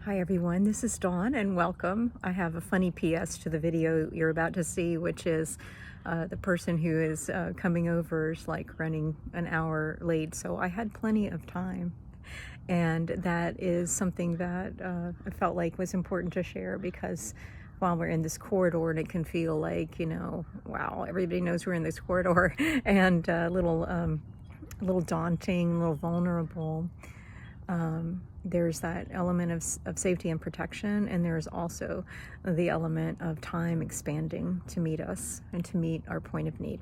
Hi everyone, this is Dawn and welcome. I have a funny PS to the video you're about to see, which is the person who is coming over is like running an hour late, so I had plenty of time. And that is something that I felt like was important to share because while we're in this corridor and it can feel like, wow, everybody knows we're in this corridor and a little daunting, a little vulnerable. There's that element of safety and protection, and there's also the element of time expanding to meet us and to meet our point of need.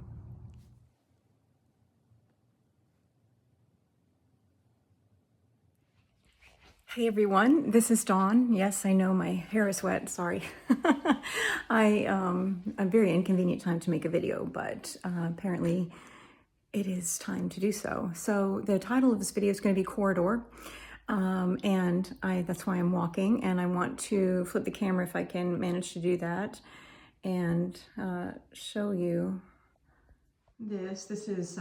Hey everyone, this is Dawn. Yes, I know my hair is wet, sorry. A very inconvenient time to make a video, but apparently it is time to do so. So the title of this video is going to be Corridor. And that's why I'm walking, and I want to flip the camera if I can manage to do that and show you this. This is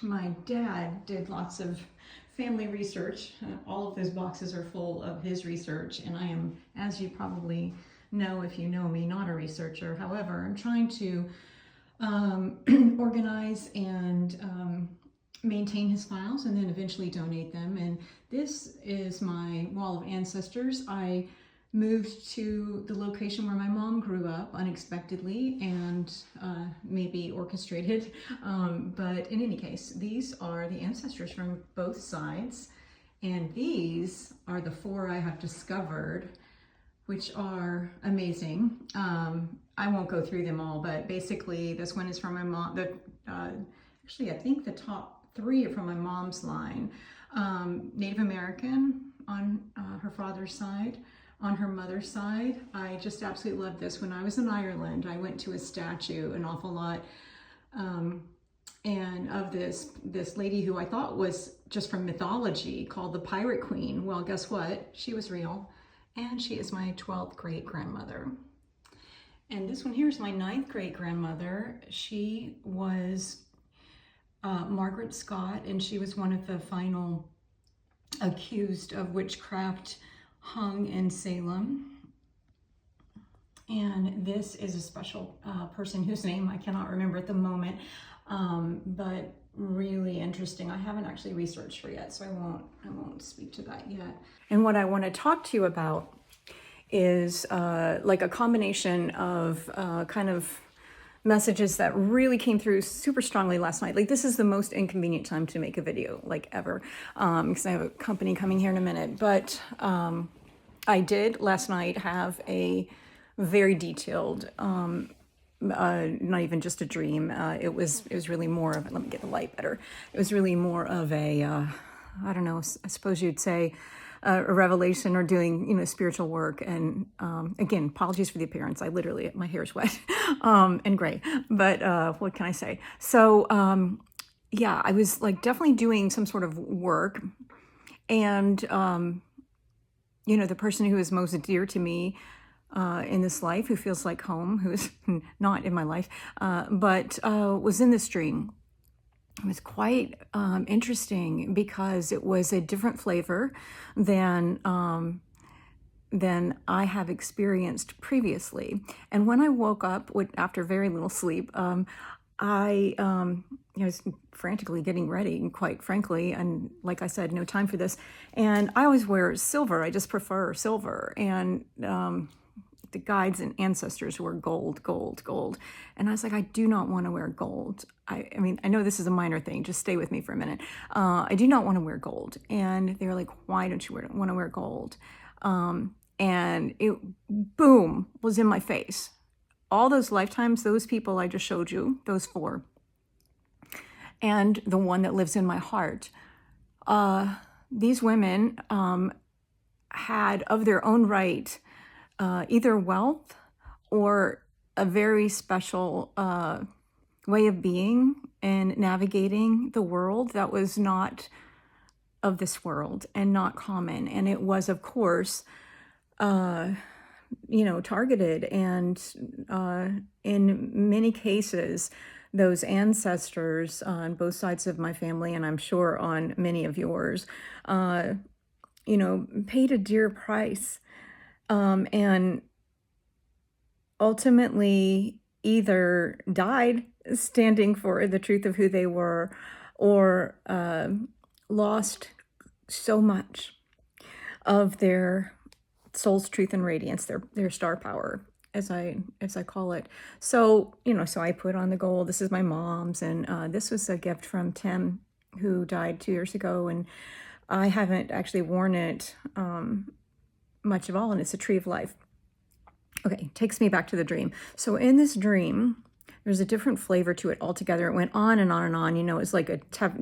my dad did lots of family research. All of those boxes are full of his research, and I am, as you probably know if you know me, not a researcher. However, I'm trying to organize and maintain his files and then eventually donate them. And this is my wall of ancestors. I moved to the location where my mom grew up unexpectedly and maybe orchestrated. But in any case, these are the ancestors from both sides. And these are the 4 I have discovered, which are amazing. I won't go through them all, but basically this one is from my mom. Actually, I think the top 3 are from my mom's line. Native American on her father's side. On her mother's side, I just absolutely love this. When I was in Ireland, I went to a statue an awful lot, and of this lady who I thought was just from mythology called the Pirate Queen. Well, guess what? She was real, and she is my 12th great-grandmother. And this one here is my 9th great-grandmother. She was Margaret Scott, and she was one of the final accused of witchcraft hung in Salem. And this is a special person whose name I cannot remember at the moment, but really interesting. I haven't actually researched her yet, so I won't speak to that yet. And what I want to talk to you about is like a combination of kind of messages that really came through super strongly last night. Like, this is the most inconvenient time to make a video, like, ever, because I have a company coming here in a minute. But I did last night have a very detailed, not even just a dream. It was really more of, let me get the light better. It was really more of a, I don't know, I suppose you'd say, a revelation or doing, spiritual work. And again, apologies for the appearance. I literally, my hair's wet and gray, but what can I say? So yeah, I was like definitely doing some sort of work, and the person who is most dear to me in this life, who feels like home, who is not in my life, but was in this dream. It was quite interesting because it was a different flavor than I have experienced previously. And when I woke up after very little sleep, I was frantically getting ready, and quite frankly, and like I said, no time for this. And I always wear silver. I just prefer silver. And the guides and ancestors were gold, gold, gold. And I was like, I do not want to wear gold. I mean, I know this is a minor thing. Just stay with me for a minute. I do not want to wear gold. And they were like, why don't you want to wear gold? And it, boom, was in my face. All those lifetimes, those people I just showed you, those 4, and the one that lives in my heart, these women had of their own right either wealth or a very special way of being and navigating the world that was not of this world and not common. And it was, of course, targeted. And in many cases, those ancestors on both sides of my family, and I'm sure on many of yours, paid a dear price, and ultimately either died standing for the truth of who they were, or lost so much of their soul's truth and radiance, their star power, as I call it. So so I put on the gold. This is my mom's, and this was a gift from Tim, who died 2 years ago, and I haven't actually worn it much of all, and it's a tree of life. Okay, takes me back to the dream. So in this dream, there's a different flavor to it altogether. It went on and on and on. It's like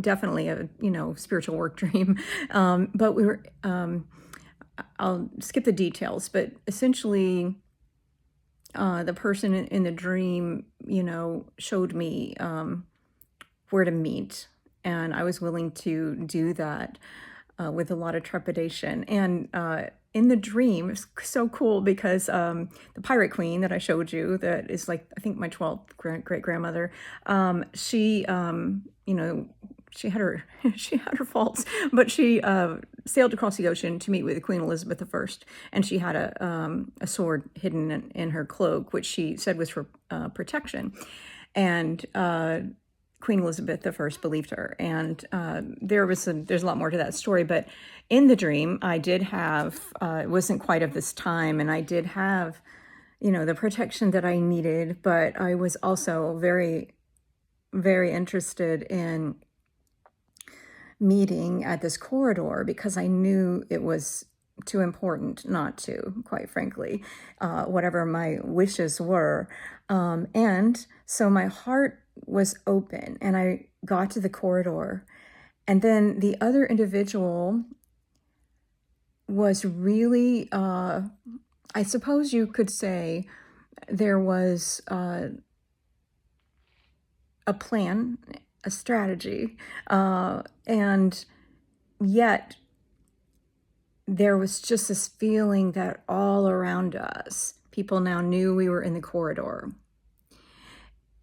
definitely a spiritual work dream. But we were. I'll skip the details, but essentially, the person in the dream, showed me where to meet, and I was willing to do that with a lot of trepidation. And in the dream, it's so cool because the pirate queen that I showed you, that is like, I think, my 12th great grandmother, she, she had her she had her faults, but she sailed across the ocean to meet with Queen Elizabeth I, and she had a sword hidden in her cloak, which she said was for protection. And Queen Elizabeth I believed her, and there's a lot more to that story. But in the dream, I did have it wasn't quite of this time, and I did have the protection that I needed, but I was also very, very interested in meeting at this corridor because I knew it was too important not to, quite frankly, whatever my wishes were. And so my heart was open, and I got to the corridor, and then the other individual was really, I suppose you could say, there was a plan, a strategy, and yet there was just this feeling that all around us, people now knew we were in the corridor.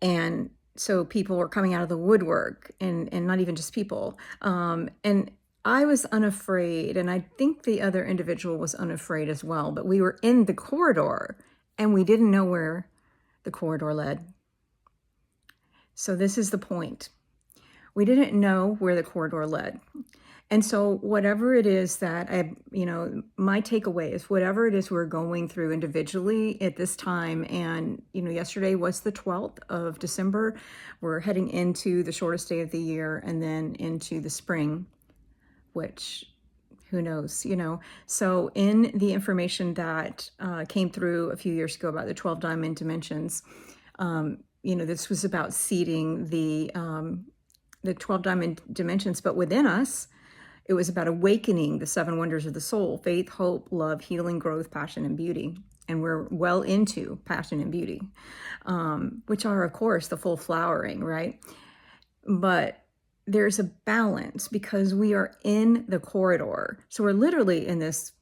And so people were coming out of the woodwork, and not even just people. And I was unafraid, and I think the other individual was unafraid as well, but we were in the corridor, and we didn't know where the corridor led. So this is the point. We didn't know where the corridor led. And so whatever it is that my takeaway is, whatever it is we're going through individually at this time, and yesterday was the 12th of December. We're heading into the shortest day of the year, and then into the spring, which who knows, So in the information that came through a few years ago about the 12 diamond dimensions, this was about seeding the 12 diamond dimensions, but within us, it was about awakening the 7 wonders of the soul: faith, hope, love, healing, growth, passion, and beauty. And we're well into passion and beauty, which are, of course, the full flowering, right? But there's a balance because we are in the corridor. So we're literally in this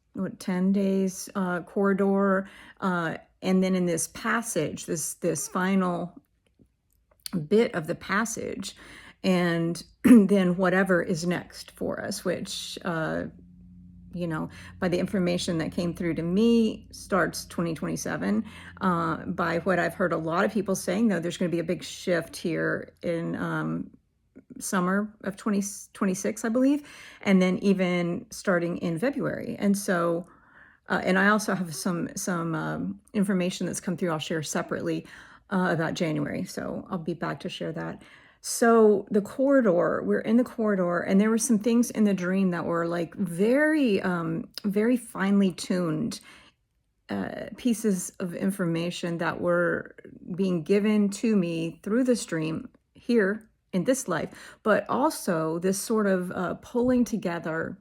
10 days corridor, and then in this passage, this final bit of the passage, and then whatever is next for us, which, by the information that came through to me, starts 2027. By what I've heard a lot of people saying, though, there's going to be a big shift here in summer of 2026, I believe, and then even starting in February. And so, and I also have some information that's come through I'll share separately about January. So I'll be back to share that. So the corridor, we're in the corridor, and there were some things in the dream that were like very, very finely tuned pieces of information that were being given to me through the stream here in this life, but also this sort of pulling together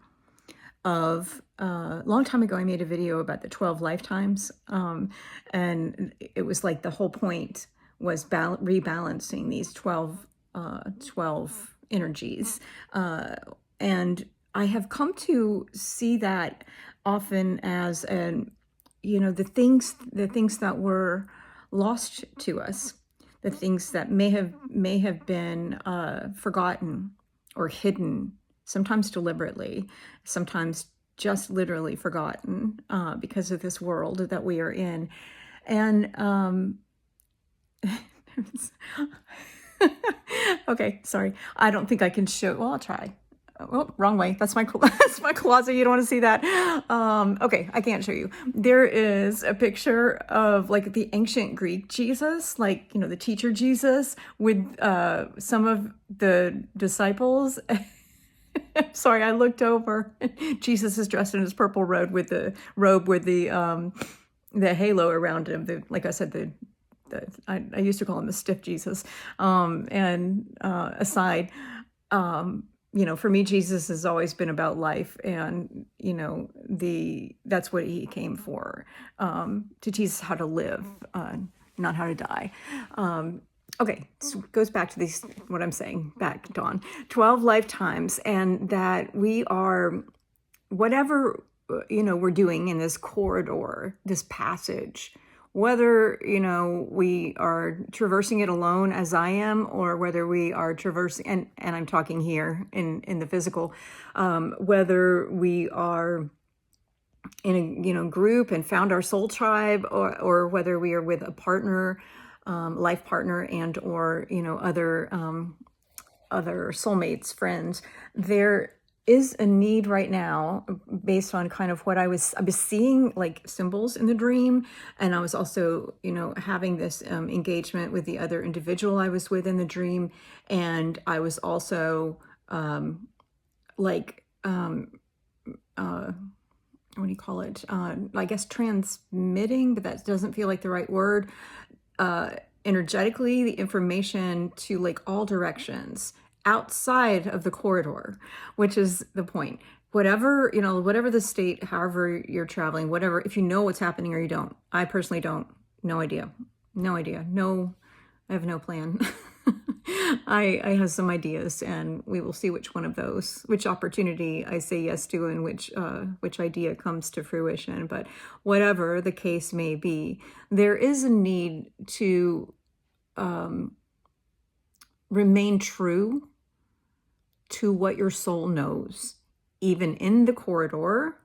of a long time ago. I made a video about the 12 lifetimes, and it was like the whole point was rebalancing these 12 energies, and I have come to see that often as the things that were lost to us, the things that may have been forgotten or hidden, sometimes deliberately, sometimes just literally forgotten because of this world that we are in. And okay, sorry. I don't think I can show. Well, I'll try. Oh, wrong way. That's my that's my closet. You don't want to see that. Okay, I can't show you. There is a picture of like the ancient Greek Jesus, like, you know, the teacher Jesus with some of the disciples. Sorry, I looked over. Jesus is dressed in his purple robe with the halo around him. Like I said, I used to call him the stiff Jesus. Aside, you know, for me, Jesus has always been about life, and you know, that's what he came for, to teach us how to live, not how to die. Okay, so it goes back to these, what I'm saying, back, Dawn, 12 lifetimes, and that we are, whatever, you know, we're doing in this corridor, this passage, whether, you know, we are traversing it alone as I am, or whether we are traversing, and I'm talking here in the physical, whether we are in a, you know, group and found our soul tribe, or whether we are with a partner, life partner, and or, you know, other soulmates, friends, there is a need right now, based on kind of what I was seeing, like symbols in the dream, and I was also, you know, having this engagement with the other individual I was with in the dream, and I was also like what do you call it? I guess transmitting, but that doesn't feel like the right word. Energetically, the information to like all directions outside of the corridor, which is the point. Whatever, you know, whatever the state, however you're traveling, whatever, if you know what's happening or you don't. I personally don't. No idea. No, I have no plan. I have some ideas, and we will see which one of those, which opportunity I say yes to, and which idea comes to fruition. But whatever the case may be, there is a need to remain true to what your soul knows, even in the corridor,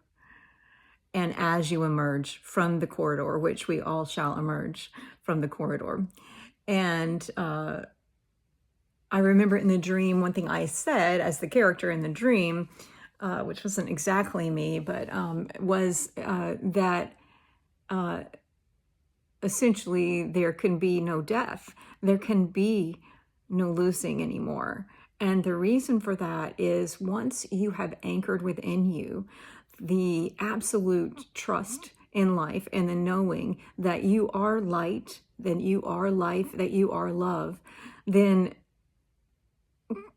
and as you emerge from the corridor, which we all shall emerge from the corridor. And I remember in the dream, one thing I said as the character in the dream, which wasn't exactly me, but was that essentially there can be no death. There can be no losing anymore. And the reason for that is, once you have anchored within you the absolute trust in life, and the knowing that you are light, that you are life, that you are love, then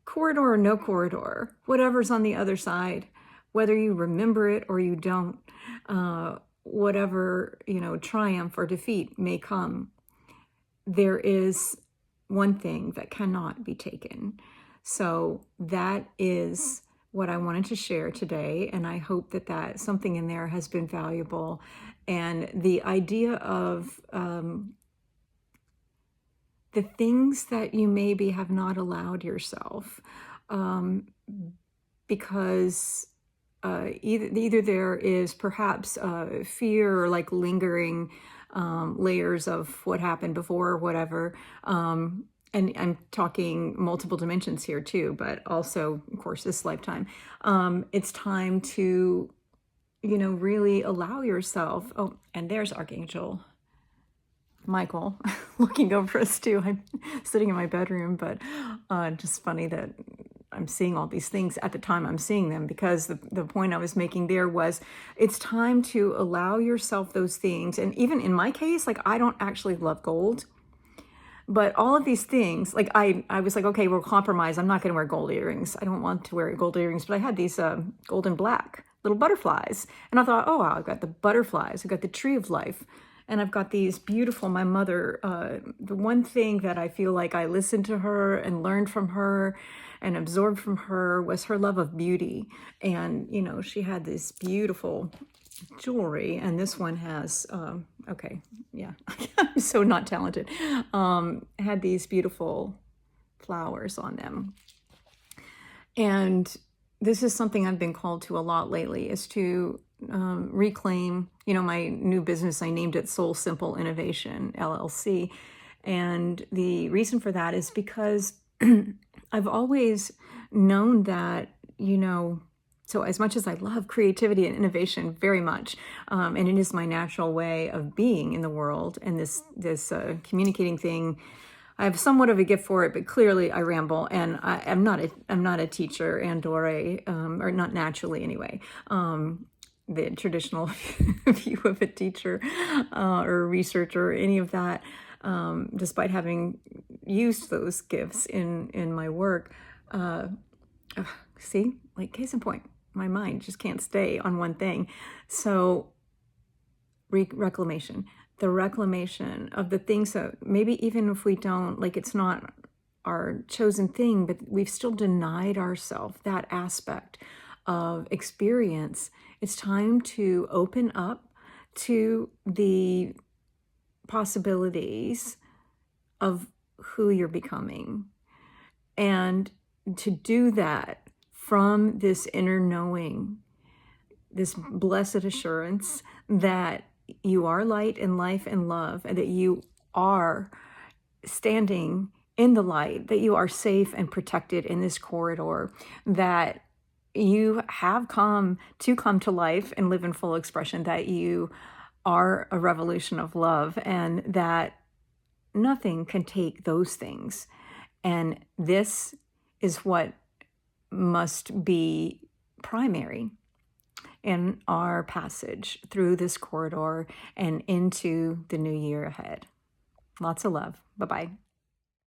corridor or no corridor, whatever's on the other side, whether you remember it or you don't, whatever, you know, triumph or defeat may come, there is one thing that cannot be taken. So that is what I wanted to share today, and I hope that something in there has been valuable. And the idea of the things that you maybe have not allowed yourself, because either there is perhaps fear, or like lingering layers of what happened before, or whatever. And I'm talking multiple dimensions here too, but also, of course, this lifetime. It's time to, you know, really allow yourself. Oh, and there's Archangel Michael looking over us too. I'm sitting in my bedroom, but just funny that I'm seeing all these things at the time I'm seeing them, because the point I was making there was, it's time to allow yourself those things. And even in my case, like, I don't actually love gold, but all of these things, like I was like, okay, we'll compromise. I'm not going to wear gold earrings. I don't want to wear gold earrings, but I had these gold and black little butterflies. And I thought, oh, wow, I've got the butterflies. I've got the tree of life. And I've got these beautiful, my mother, the one thing that I feel like I listened to her and learned from her and absorbed from her was her love of beauty. And, you know, she had this beautiful jewelry, and this one has, okay, yeah, I'm so not talented, had these beautiful flowers on them. And this is something I've been called to a lot lately, is to reclaim, my new business. I named it Soul Simple Innovation, LLC. And the reason for that is because I've always known that, so as much as I love creativity and innovation very much, and it is my natural way of being in the world, and this communicating thing, I have somewhat of a gift for it, but clearly I ramble, and I'm not a teacher or not naturally anyway. The traditional view of a teacher or a researcher or any of that, despite having used those gifts in my work. See, like case in point, my mind just can't stay on one thing. So reclamation, the reclamation of the things that maybe even if we don't, like it's not our chosen thing, but we've still denied ourselves that aspect of experience. It's time to open up to the possibilities of who you're becoming. And to do that from this inner knowing, this blessed assurance that you are light and life and love, and that you are standing in the light, that you are safe and protected in this corridor, that you have come to life and live in full expression, that you are a revolution of love, and that nothing can take those things. And this is what must be primary in our passage through this corridor and into the new year ahead. Lots of love. Bye-bye.